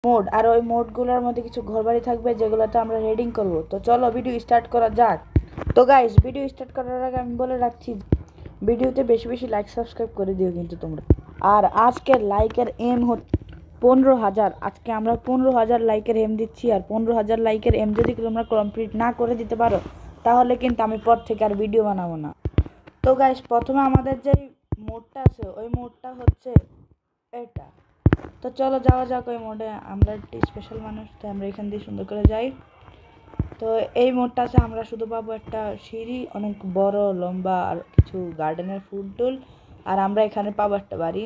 Mode, আর ওই মোডগুলোর মধ্যে কিছু ঘরবাড়ি থাকবে যেগুলোতে আমরা রেডিং করব। তো চলো ভিডিও স্টার্ট করা যাক। তো গাইস, ভিডিও স্টার্ট করার আগে আমি বলে রাখছি, ভিডিওতে বেশি বেশি লাইক সাবস্ক্রাইব করে দিও কিন্তু তোমরা। আর আজকের লাইকের এম হচ্ছে 15,000। আজকে আমরা 15,000 লাইকের এম দিচ্ছি। আর 15,000 লাইকের এম যদি তোমরা কমপ্লিট না করে দিতে পারো তাহলে কিন্তু আমি পর থেকে আর ভিডিও বানাবো না। তো গাইস, প্রথমে আমাদের যে মোডটা আছে ওই মোডটা হচ্ছে এটা। তো চলো যাওয়া যাক ওই মোডে। আমরা একটি স্পেশাল মানুষ, তো আমরা এখান দিয়ে সুন্দর করে যাই। তো এই মোডটা আছে, আমরা শুধু পাবো একটা সিঁড়ি, অনেক বড় লম্বা, আর কিছু গার্ডেনের ফুল টুল, আর আমরা এখানে পাবো একটা বাড়ি।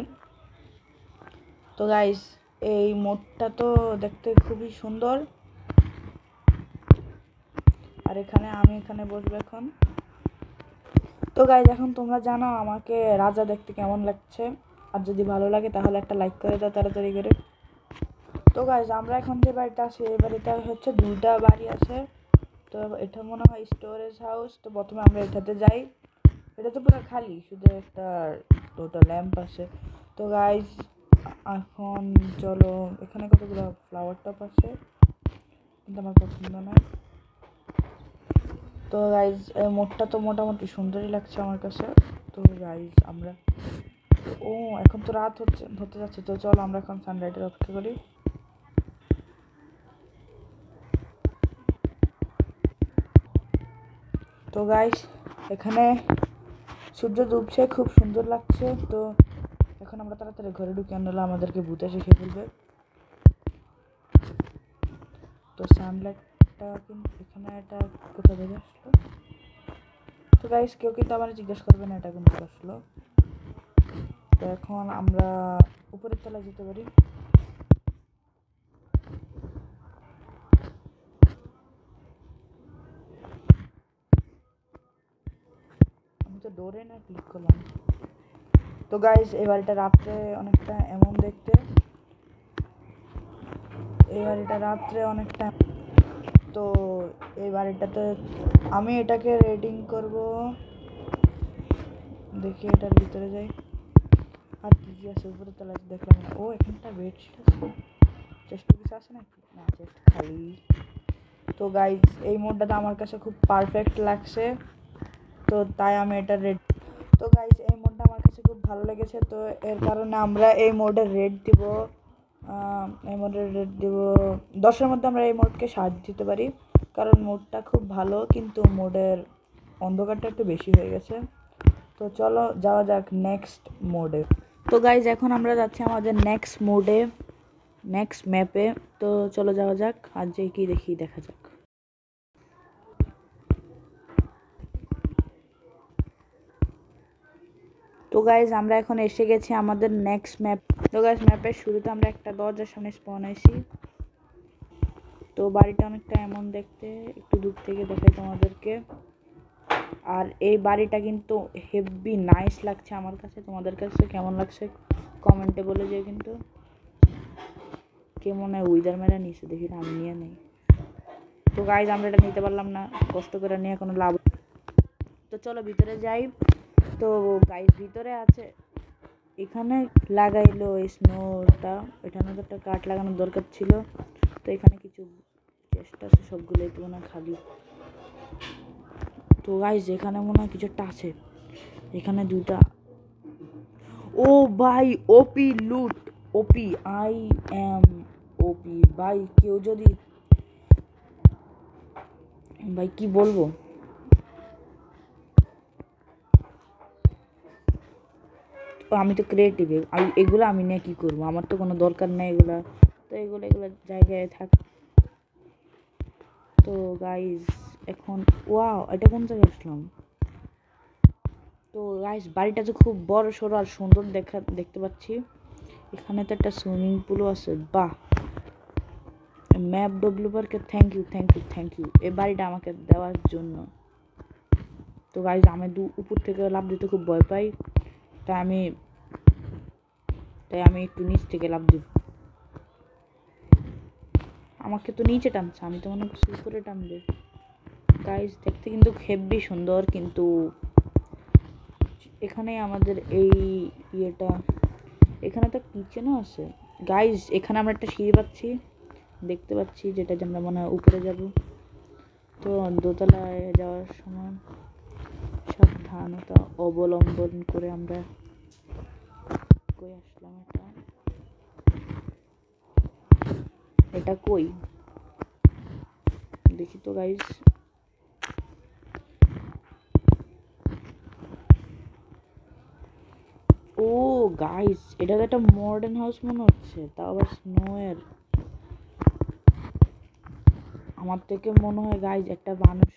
তো গাইস, এই মোডটা তো দেখতে খুবই সুন্দর। আর আমি এখানে বসবো এখন। তো গাইস, এখন তোমরা জানো আমাকে রাজা দেখতে কেমন লাগছে। আর যদি ভালো লাগে তাহলে একটা লাইক করে দাও তাড়াতাড়ি করে। তো গাইস, আমরা এখন যে বাড়িটা আছে এই বাড়িটা হচ্ছে দুইটা বাড়ি আছে। তো এটা মনে হয় স্টোরেজ হাউস। তো প্রথমে আমরা এটাতে যাই। এটা তো পুরো খালি, শুধু একটা দুটো ল্যাম্প আছে। তো গাইস, এখন চলো, এখানে কতগুলো ফ্লাওয়ার টপ আছে কিন্তু আমার পছন্দ নয়। তো গাইস, মোডটা তো মোটামুটি সুন্দরই লাগছে আমার কাছে। তো গাইস, আমরা এখন তো রাত হতে যাচ্ছে। তো চলো আমরা এখন সানরাইজের অপেক্ষা করি। তো গাইস, এখানে সূর্য ডুবছে, খুব সুন্দর লাগছে। তো এখন আমরা তাড়াতাড়ি ঘরে ঢুকে আনলে আমাদেরকে ভূতে শিখে ফেলবে। তো সানলাইটটা কিন্তু এখানে এটা কোথা থেকে আসলো? তো গাইস, কেউ কিন্তু আমার জিজ্ঞেস করবে না এটা কোন থেকে আসলো। তো এখন আমরা উপরের তলায় যেতে পারি। আমি তো ডোরে না ক্লিক করলাম। তো গাইস, এই বাড়িটা রাত্রে অনেকটা এমন দেখতে। এই বাড়িটা রাত্রে অনেকটা। তো এই বাড়িটাতে আমি এটাকে রেডিং করব। দেখি এটার ভিতরে যাই। আর কি কি আছে উপরে তলায় দেখলাম না। এখানটা বেডশিট আছে, চেস্ট কিছু আছে নাকি? না, চেস্ট খালি। তো গাইস, এই মোডটা আমার কাছে খুব পারফেক্ট লাগছে, তো তাই আমি এটা রেড। তো গাইস, এই মোডটা আমার কাছে খুব ভালো লেগেছে। তো এর কারণে আমরা এই মোডের রেট দিব 10-এর মধ্যে। আমরা এই মোডকে 7 দিতে পারি, কারণ মোডটা খুব ভালো, কিন্তু মোডের অন্ধকারটা একটু বেশি হয়ে গেছে। তো চলো যাওয়া যাক নেক্সট মোডে। তো গাইজ, এখন আমরা যাচ্ছি আমাদের নেক্সট মোডে, নেক্সট ম্যাপে। তো চলো যাওয়া যাক, আর যে কি দেখি দেখা যাক। তো গাইজ, আমরা এখন এসে গেছি আমাদের নেক্সট ম্যাপ। তো গাইজ, ম্যাপের শুরুতে আমরা একটা দরজার সামনে স্পন হয়েছি। তো বাড়িটা অনেকটা এমন দেখতে, একটু দূর থেকে দেখাই তোমাদেরকে। আর এই বাড়িটা কিন্তু হেভি নাইস লাগছে আমার কাছে। তোমাদের কাছে কেমন লাগছে কমেন্টে বলে যেও কিন্তু। কে মনে হয় উইদার মেরা নিচে, দেখি না, আমি নিয়ে নেই। তো গাইজ, আমরা এটা নিতে পারলাম না, কষ্ট করে নিয়ে কোনো লাভ। তো চলো ভিতরে যাই। তো গাইজ, ভিতরে আছে, এখানে লাগাইলো এই স্নোটা। এখানে তো একটা কাঠ লাগানোর দরকার ছিল। তো এখানে কিছু চেষ্টা আছে, সবগুলোই তো মনে হয় খালি। তো গাইজ, এখানে মনে হয় কিছু একটা আছে। এখানে দুইটা। ও ভাই, ওপি লুট, ওপি, আই এম ওপি ভাই। কেউ যদি, ভাই কি বলবো, আমি তো ক্রিয়েটিভ। এগুলো আমি নিয়ে কী করবো? আমার তো কোনো দরকার নেই এগুলা। তো এগুলো জায়গায় থাক। তো গাইজ, এখন এটা কোন জায়গায় আসলাম? তো গাইজ, বাড়িটা তো খুব বড় সড়ো আর সুন্দর দেখতে পাচ্ছি। এখানে তো একটা সুইমিং পুলও আছে। বাহ, ম্যাপ ডেভেলপারকে thank you, thank you, thank you এই বাড়িটা আমাকে দেওয়ার জন্য। তো গাইজ, আমি উপর থেকে লাফ দিতে খুব ভয় পাই, তাই আমি একটু নিচ থেকে লাফ দিব। আমাকে তো নিচে টানছে, আমি তো মনে করছি উপরে টানবে। গাইজ, দেখতে কিন্তু হেব্বি সুন্দর, কিন্তু এখানে আমাদের এই ইয়েটা, এখানে তো কিচেনও আছে। গাইজ এখানে আমরা একটা সিঁড়ি পাচ্ছি, দেখতে পাচ্ছি, যেটা আমরা মনে হয় উপরে যাব। তো দোতলায় যাওয়ার সময় সাবধানতা অবলম্বন করে আমরা কই আসলাম। এটা কই দেখি তো গাইজ। ও গাইজ, এটা তো একটা মডার্ন হাউস মনে হচ্ছে, তাও আবার স্নোয়ের। আমার থেকে মনে হয় গাইজ একটা মানুষ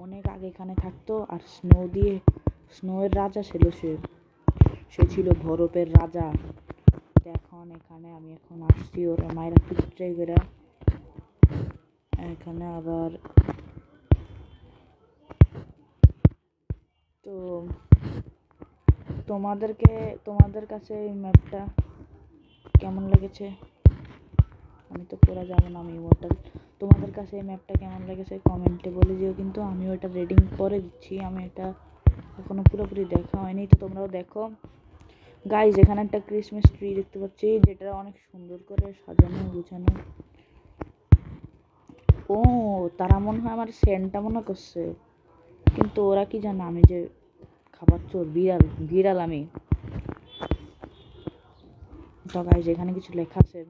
অনেক আগে এখানে থাকতো, আর স্নোয়ের রাজা ছিল সে। ছিল বরফের রাজা। এখন এখানে আমি এখন আসছি ওরা মায়েরা পিছটাই করে। এখানে আবার তো তোমাদের কাছে এই ম্যাপটা কেমন লেগেছে? আমি তো পুরা যাবো না, আমি ইমর্টাল। তোমাদের কাছে এই ম্যাপটা কেমন লেগেছে কমেন্টে বলে দিও, কিন্তু আমিও এটা রেডিং করে দিচ্ছি। আমি এটা এখনো পুরোপুরি দেখা হয়নি, তো তোমরাও দেখো। গাইজ এখানে একটা ক্রিসমাস ট্রি দেখতে পাচ্ছি, যেটা অনেক সুন্দর করে সাজানো গুছানো। ও তারা মনে হয় আমার সেন্টটা মনে করছে, কিন্তু ওরা কি জানে আমি যে খাবার চোর, বিড়াল আমি। তো গাইজ এখানে কিছু লেখা আছে,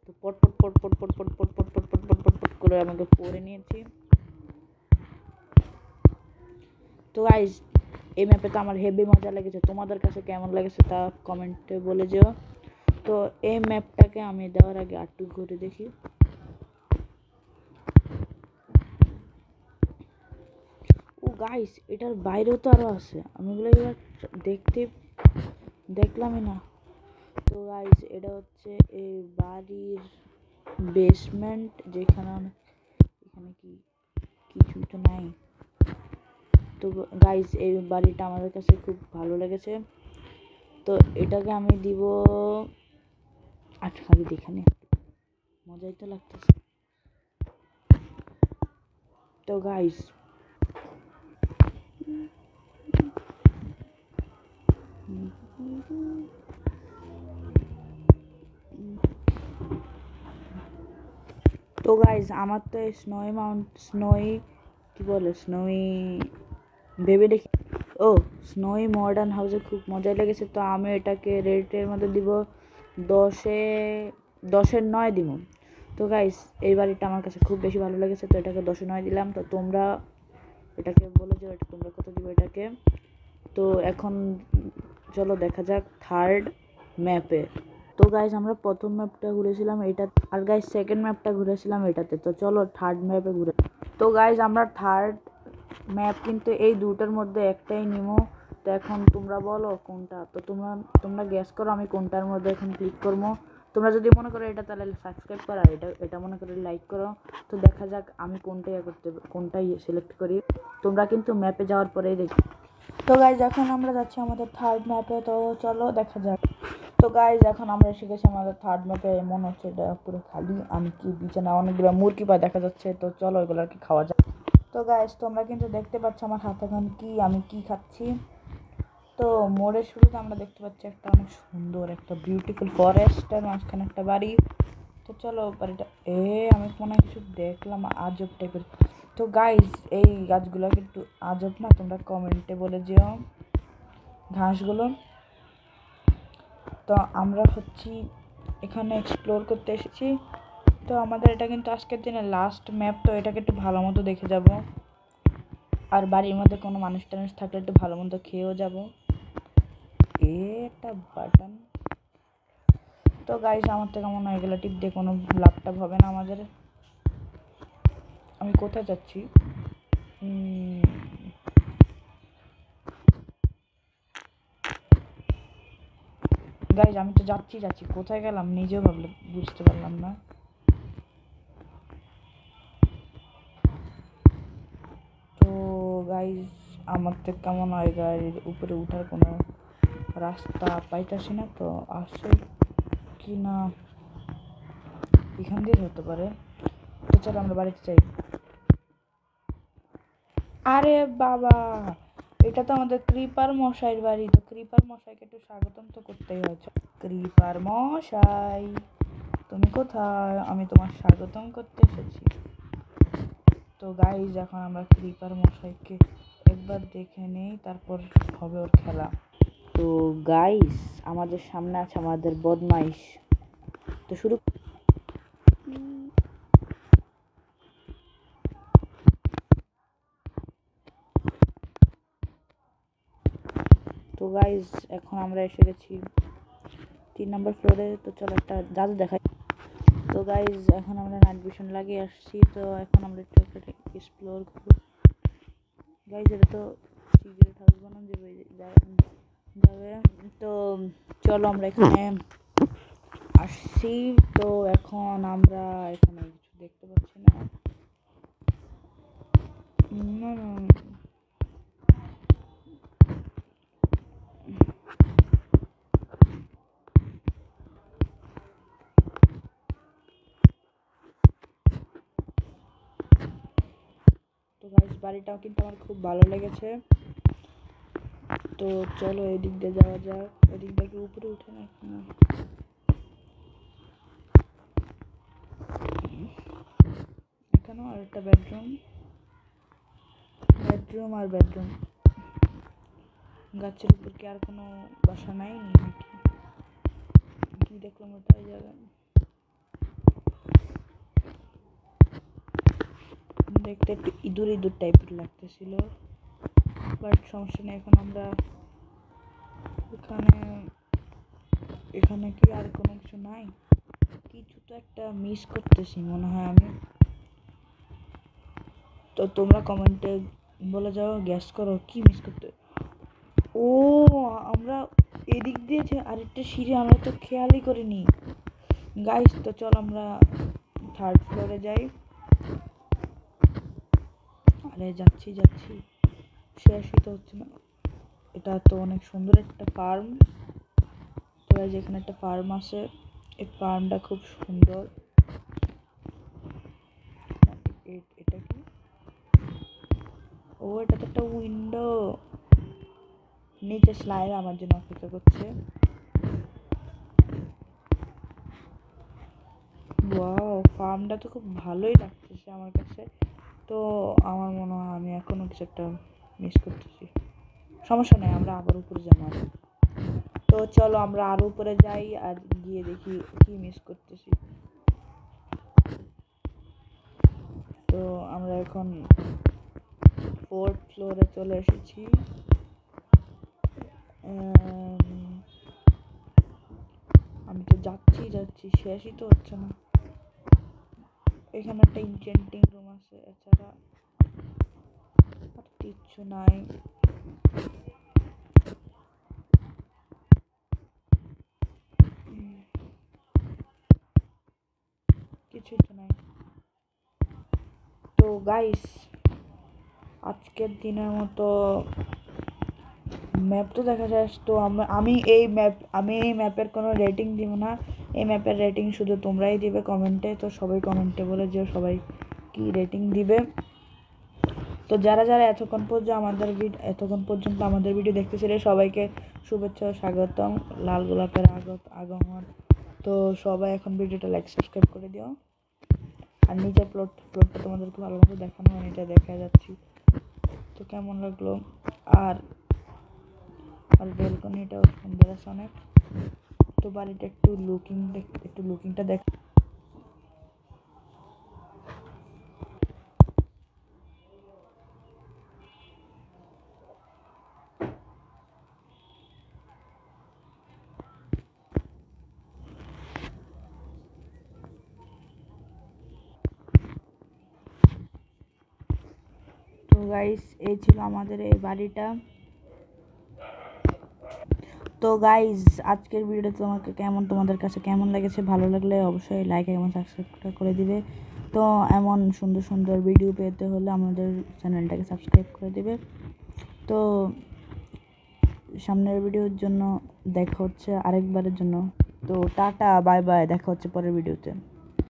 তো পট পট পট পট পট পট পট পট পট পট পট পট পট করে আমাকে পড়ে নিয়েছি। তো গাইজ এই ম্যাপে তো আমার হেভি মজা লেগেছে, তোমাদের কাছে কেমন লেগেছে তা কমেন্টে বলে যেও। তো এই ম্যাপটাকে আমি দেওয়ার আগে আটটু ঘুরে দেখি। ও গাইস এটার বাইরেও তো আরও আছে, আমি এগুলো এবার দেখলামই না। তো গাইস এটা হচ্ছে এই বাড়ির বেসমেন্ট, যেখানে এখানে কি কিছুই তো নাই। তো গাইস এই বাড়িটা আমাদের কাছে খুব ভালো লেগেছে, তো এটাকে আমি দিব 8। আগে দেখে নি, মজাই তো লাগতেছে। তো গাইস আমার তো স্নোই কি বলে স্নোই ভেবে দেখি, ও স্নোই মডার্ন হাউসে খুব মজা লেগেছে। তো আমি এটাকে রেটের মধ্যে দিব 10-এর 9 দিব। তো গাইস এই বাড়িটা আমার কাছে খুব বেশি ভালো লেগেছে, তো এটাকে 10-এ 9 দিলাম। তো তোমরা এটাকে বলে যে তোমরা কত দিবে এটাকে। তো এখন চলো দেখা যাক থার্ড ম্যাপে। তো গাইস আমরা প্রথম ম্যাপটা ঘুরেছিলাম এটা, আর গাইস সেকেন্ড ম্যাপটা ঘুরেছিলাম এটাতে। তো চলো থার্ড ম্যাপে ঘুরে। তো গাইস আমরা থার্ড ম্যাপ কিন্তু এই দুটোর মধ্যে একটাই নিমো। তো এখন তোমরা বলো কোনটা, তো তোমরা গেস করো আমি কোনটার মধ্যে এখন ক্লিক করবো। তোমরা যদি মনে করো এটা, তাহলে সাবস্ক্রাইব করো, এটা মনে করে লাইক করো। তো দেখা যাক আমি কোনটাই সিলেক্ট করি। তোমরা কিন্তু ম্যাপে যাওয়ার পরেই দেখো। তো গাইজ এখন আমরা যাচ্ছি আমাদের থার্ড ম্যাপে, তো চলো দেখা যাক। তো গাইজ এখন আমরা এসে গেছি আমাদের থার্ড ম্যাপে। মনে হচ্ছে এটা পুরো খালি, আমি কি বিছানা অনেকগুলো মুরগি পা দেখা যাচ্ছে, তো চলো এগুলো আর কি খাওয়া যায়। তো গাইজ তোমরা কিন্তু দেখতে পাচ্ছ আমার হাতে এখন আমি কি খাচ্ছি। তো মোড়ের শুরুতে আমরা দেখতে পাচ্ছি একটা অনেক সুন্দর একটা বিউটিফুল ফরেস্টের মাঝখানে একটা বাড়ি। তো চলো বাড়িটা আমি মনে হয় কিছু দেখলাম আজব টাইপের। তো গাইজ এই গাছগুলো কিন্তু আজব না, তোমরা কমেন্টে বলে যেও ঘাসগুলো। তো আমরা এখানে এক্সপ্লোর করতে এসেছি। তো আমাদের এটা কিন্তু আজকের দিনে লাস্ট ম্যাপ, তো এটাকে একটু ভালো মতো দেখে যাব, আর বাড়ির মধ্যে কোনো মানুষ টানুষ থাকলে একটু ভালো মতো খেয়েও যাব। একটা বাটন। তো গাইজ আমার থেকে মনে হয় এগুলো টিপ দিয়ে কোনো লাভটাপ হবে না আমাদের। আমি কোথায় যাচ্ছি? গাইজ আমি তো যাচ্ছি, কোথায় গেলাম নিজেও বুঝতে পারলাম না। তো গাইজ আমার তো কেমন হয় গাড়ির উপরে উঠার কোনো রাস্তা পাইতেছি না, তো আসে কি না এখান দিয়ে হতে পারে। তো চলো আমরা বাড়িতে যাই। আরে বাবা, এটা তো আমাদের ক্রিপার মশাইয়ের বাড়ি। তো ক্রিপার মশাইকে একটু স্বাগতম তো করতেই হয়েছে। ক্রিপার মশাই, তুমি কোথায়? আমি তোমার স্বাগতম করতে এসেছি। তো গাইজ এখন আমরা ক্রিপার মশাইকে একবার দেখে নেই, তারপর হবে ওর খেলা। তো গাইজ আমাদের সামনে আছে আমাদের বদমাইশ। তো শুরু। তো গাইজ এখন আমরা এসে গেছি 3 নম্বর ফ্লোরে। তো চলো একটা জাদু দেখাই। তো গাইজ এখন আমরা নাইট ভিশন লাগিয়ে আসছি। তো এখন আমরা একটু এক্সপ্লোর করবো। গাইজ এটা তো সিগারেট হাউস বানানো যাবে। তো চলো আমরা এখানে আসছি। তো এখন আমরা এখানে কিছু দেখতে পাচ্ছি না। তো গাইস বাড়িটাও কিন্তু আমার খুব ভালো লেগেছে। তো চলো এদিক দিয়ে যাওয়া যাক। এদিক দিয়ে কি উপরে উঠে না? এখানেও আর একটা বেডরুম আর বেডরুম। গাছের উপর কি আর কোনো বাসা নাই নাকি? কি দেখলাম ওটা এই জায়গায় দেখতে একটু ইঁদুর টাইপের লাগতেছিল, বাট সমস্যা নেই। এখন আমরা এখানে কি আর কোনো কিছু নাই? কিছু তো একটা মিস করতেছি মনে হয় আমি। তো তোমরা কমেন্টে বলে যাও, গ্যাস করো কি মিস করতে। ও আমরা এদিক দিয়েছে আরেকটা সিঁড়ি, আমরা তো খেয়ালই করিনি গাইস। তো চল আমরা 3rd ফ্লোরে যাই। আরে যাচ্ছি শেষই তো হচ্ছে না। এটা তো অনেক সুন্দর একটা ফার্ম। তো যেখানে একটা ফার্ম আছে, এই ফার্মটা খুব সুন্দর। এটা কি? ও এটা তো একটা উইন্ডো। নিচে স্লাইড আমার জন্য অপেক্ষা করছে। ওয়াও ফার্মটা তো খুব ভালোই লাগতেছে আমার কাছে। তো আমার মনে হয় আমি এখনো কিছু একটা মিস করতেছি। সমস্যা নেই, আমরা আবার উপরে যাবো। তো চলো আমরা আরো উপরে যাই আর গিয়ে দেখি কি মিস করতেছি। তো আমরা এখন 4th ফ্লোরে চলে এসেছি। আমি তো যাচ্ছি শেষই তো হচ্ছে না। এখানে একটা ইনচেন্টিং রুম আছে, এছাড়া আর কিচ্ছু নাই। কিছুই তো নাই। তো গাইস আজকের দিনের মতো ম্যাপ তো দেখা শেষ। তো আমি এই ম্যাপের কোনো রেটিং দিব না। এই ম্যাপের রেটিং শুধু তোমরাই দিবে কমেন্টে। তো সবাই কমেন্টে বলে যে সবাই কি রেটিং দিবে। তো যারা এতক্ষণ পর্যন্ত আমাদের ভিডিও দেখতেছিলে সবাইকে শুভেচ্ছা ও স্বাগতম, লাল গোলাপের আগমন। তো সবাই এখন ভিডিওটা লাইক সাবস্ক্রাইব করে দিও। আর নিচের প্লটটা তোমাদেরকে ভালোভাবে দেখানো হয়, এটা দেখা যাচ্ছি। তো কেমন লাগলো? আর ব্যালকনিটাও সুন্দর আছে অনেক। তো বাড়িটা একটু লুকিংটা দেখ। তো গাইস এই ছিল আমাদের এই বাড়িটা। তো গাইজ আজকের ভিডিওটা তোমাদের কাছে কেমন লেগেছে? ভালো লাগলে অবশ্যই লাইক এবং সাবস্ক্রাইব করে দিবে। তো এমন সুন্দর সুন্দর ভিডিও পেতে হলে আমাদের চ্যানেলটাকে সাবস্ক্রাইব করে দিবে। তো সামনের ভিডিওর জন্য দেখা হচ্ছে আরেকবারের জন্য। তো টাটা বাই বাই, দেখা হচ্ছে পরের ভিডিওতে।